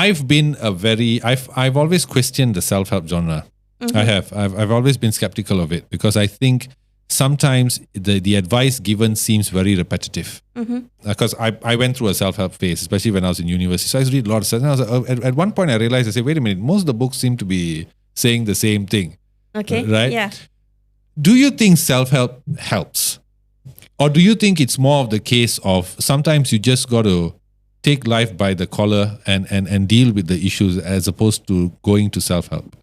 I've been I've always questioned the self-help genre. Mm-hmm. I've always been skeptical of it because I think sometimes the advice given seems very repetitive. Because I went through a self-help phase, especially when I was in university. So I used to read a lot of stuff. And I was at one point I realized, I said, wait a minute, most of the books seem to be saying the same thing. Okay. Right? Yeah. Do you think self-help helps? Or do you think it's more of the case of sometimes you just got to take life by the collar and deal with the issues as opposed to going to self-help?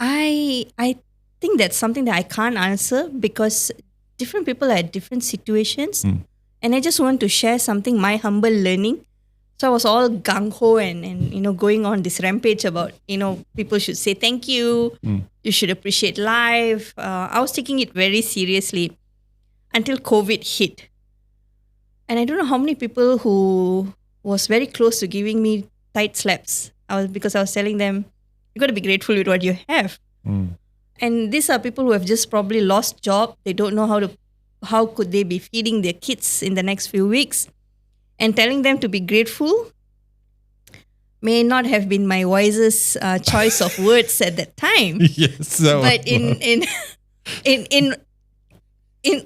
I think that's something that I can't answer because different people are at different situations. And I just want to share something, my humble learning. So I was all gung-ho and going on this rampage about, people should say thank you. You should appreciate life. I was taking it very seriously until COVID hit. And I don't know how many people who was very close to giving me tight slaps because I was telling them, you got to be grateful with what you have. And these are people who have just probably lost job. They don't know how could they be feeding their kids in the next few weeks. And telling them to be grateful may not have been my wisest choice of words at that time. Yes. But in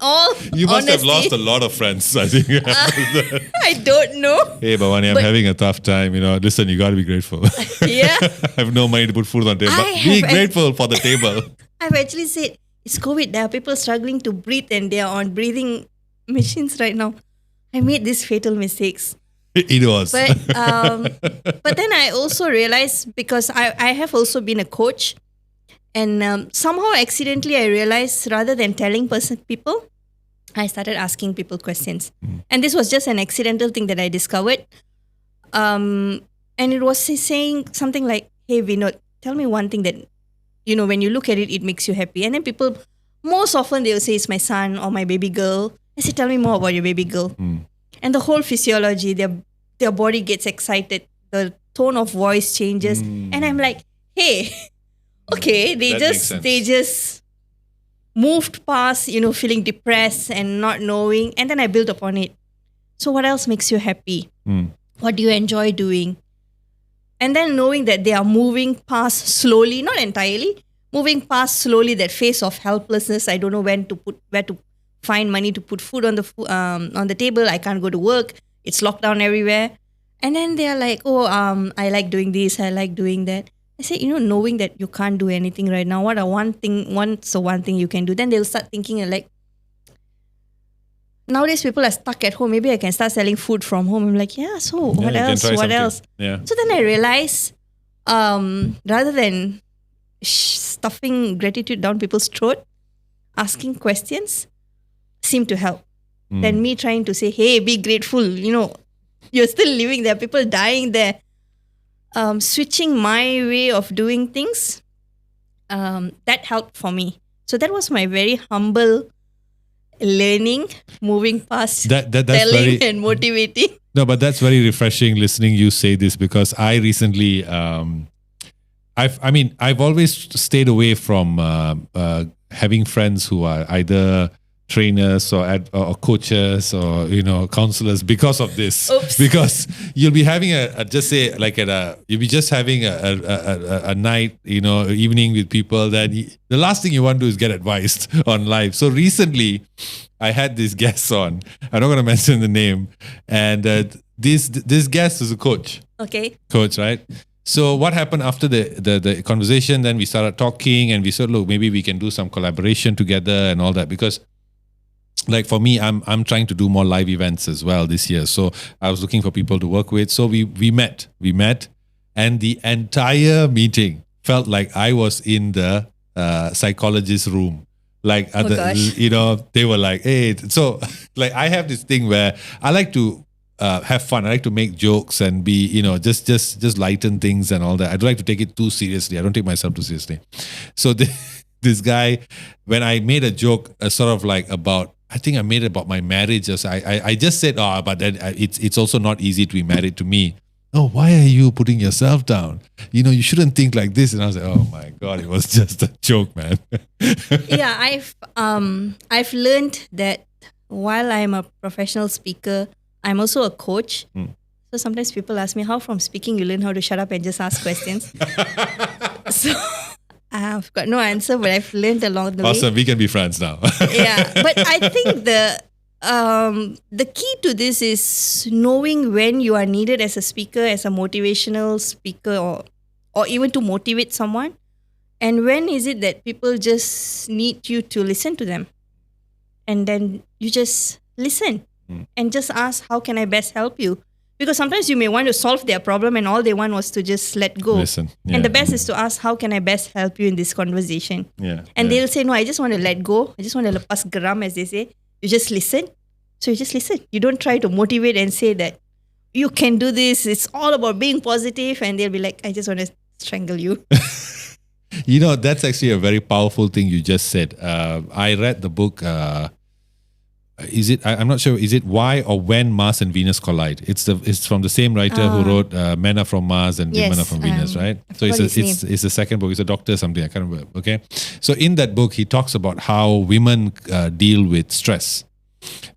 all you must honesty, have lost a lot of friends, I think. I don't know. Hey, Bavani, I'm having a tough time. Listen, you got to be grateful. Yeah. I have no money to put food on the table. Be grateful for the table. I've actually said, it's COVID. There are people struggling to breathe and they are on breathing machines right now. I made these fatal mistakes. It was. But then I also realized, because I have also been a coach, and somehow accidentally I realized rather than telling people, I started asking people questions. And this was just an accidental thing that I discovered. And it was saying something like, hey Vinod, tell me one thing that, when you look at it, it makes you happy. And then people, most often they will say it's my son or my baby girl. I say, tell me more about your baby girl. And the whole physiology, their body gets excited. The tone of voice changes. And I'm like, hey, okay, they just moved past, feeling depressed and not knowing. And then I built upon it. So what else makes you happy? What do you enjoy doing? And then knowing that they are moving past slowly, not entirely, moving past slowly that phase of helplessness. I don't know where to find money to put food on the table. I can't go to work. It's locked down everywhere. And then they're like, I like doing this. I like doing that. I say, knowing that you can't do anything right now, what's the one thing you can do? Then they'll start thinking like, nowadays people are stuck at home. Maybe I can start selling food from home. I'm like, yeah, so what else? What else? Yeah. So then I realized, rather than stuffing gratitude down people's throat, asking questions seemed to help. Than me trying to say, hey, be grateful. You're still living there. People dying there. Switching my way of doing things, that helped for me. So that was my very humble learning, moving past that's telling and motivating. No, but that's very refreshing listening you say this, because I recently, I've always stayed away from having friends who are either trainers or coaches or counselors because of this. Oops. Because you'll be having you'll be just having a night, evening with people. Then the last thing you want to do is get advised on life. So recently, I had this guest on. I'm not going to mention the name, and this guest is a coach. Okay. Coach, right? So what happened after the conversation? Then we started talking, and we said, look, maybe we can do some collaboration together and all that, because. Like for me, I'm trying to do more live events as well this year. So I was looking for people to work with. So we met, and the entire meeting felt like I was in the psychologist's room. Like they were like, hey. So like I have this thing where I like to have fun. I like to make jokes and be just lighten things and all that. I don't like to take it too seriously. I don't take myself too seriously. So this guy, when I made a joke, sort of like about. I think I made it about my marriage. I just said, but then it's also not easy to be married to me. Oh, why are you putting yourself down? You shouldn't think like this. And I was like, oh my God, it was just a joke, man. Yeah, I've learned that while I'm a professional speaker, I'm also a coach. So sometimes people ask me, how from speaking you learn how to shut up and just ask questions? So I've got no answer, but I've learned along the way. Awesome. We can be friends now. Yeah, but I think the key to this is knowing when you are needed as a speaker, as a motivational speaker, or even to motivate someone, and when is it that people just need you to listen to them, and then you just listen and just ask, how can I best help you? Because sometimes you may want to solve their problem and all they want was to just let go. Listen. Yeah. And the best is to ask, how can I best help you in this conversation? Yeah. And yeah. they'll say, no, I just want to let go. I just want to lepas geram, as they say. You just listen. So you just listen. You don't try to motivate and say that you can do this. It's all about being positive. And they'll be like, I just want to strangle you. You know, that's actually a very powerful thing you just said. I read the book. I'm not sure. Is it Why or When Mars and Venus Collide? It's from the same writer who wrote Men Are From Mars and Women Are From Venus, right? So it's the second book. It's a doctor something. I can't remember. Okay, so in that book he talks about how women deal with stress.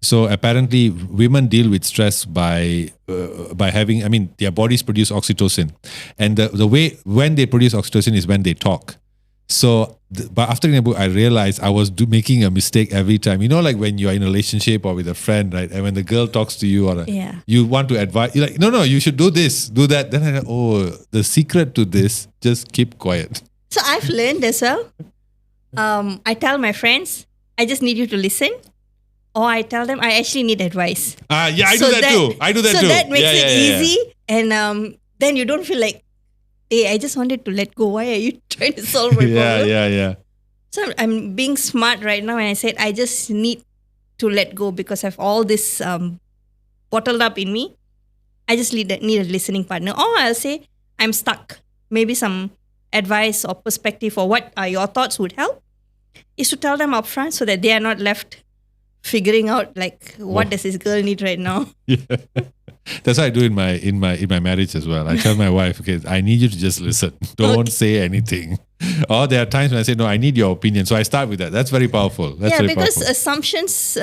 So apparently women deal with stress by having, I mean, their bodies produce oxytocin, and the way when they produce oxytocin is when they talk. So, but after reading the book, I realized I was making a mistake every time. You know, like when you're in a relationship or with a friend, right? And when the girl talks to you or you want to advise, you're like, no, you should do this, do that. Then I go, the secret to this, just keep quiet. So I've learned as well. I tell my friends, I just need you to listen. Or I tell them, I actually need advice. I do that too. So that makes it easy. And then you don't feel like, hey, I just wanted to let go. Why are you trying to solve my problem? Yeah. So I'm being smart right now, and I said I just need to let go because I have all this bottled up in me. I just need a listening partner. Or I'll say I'm stuck. Maybe some advice or perspective or what are your thoughts would help is to tell them upfront so that they are not left figuring out like what does this girl need right now. Yeah. That's what I do in my marriage as well. I tell my wife, okay, I need you to just listen. Don't say anything. Or there are times when I say, no, I need your opinion. So I start with that. That's very powerful. Because assumptions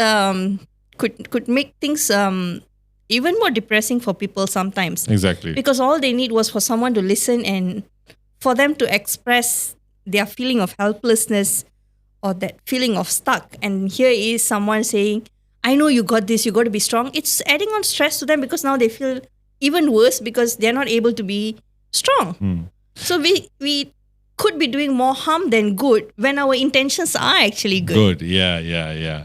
could make things even more depressing for people sometimes. Exactly. Because all they need was for someone to listen and for them to express their feeling of helplessness or that feeling of stuck. And here is someone saying, I know you got this, you got to be strong. It's adding on stress to them because now they feel even worse because they're not able to be strong. So we could be doing more harm than good when our intentions are actually good. Yeah.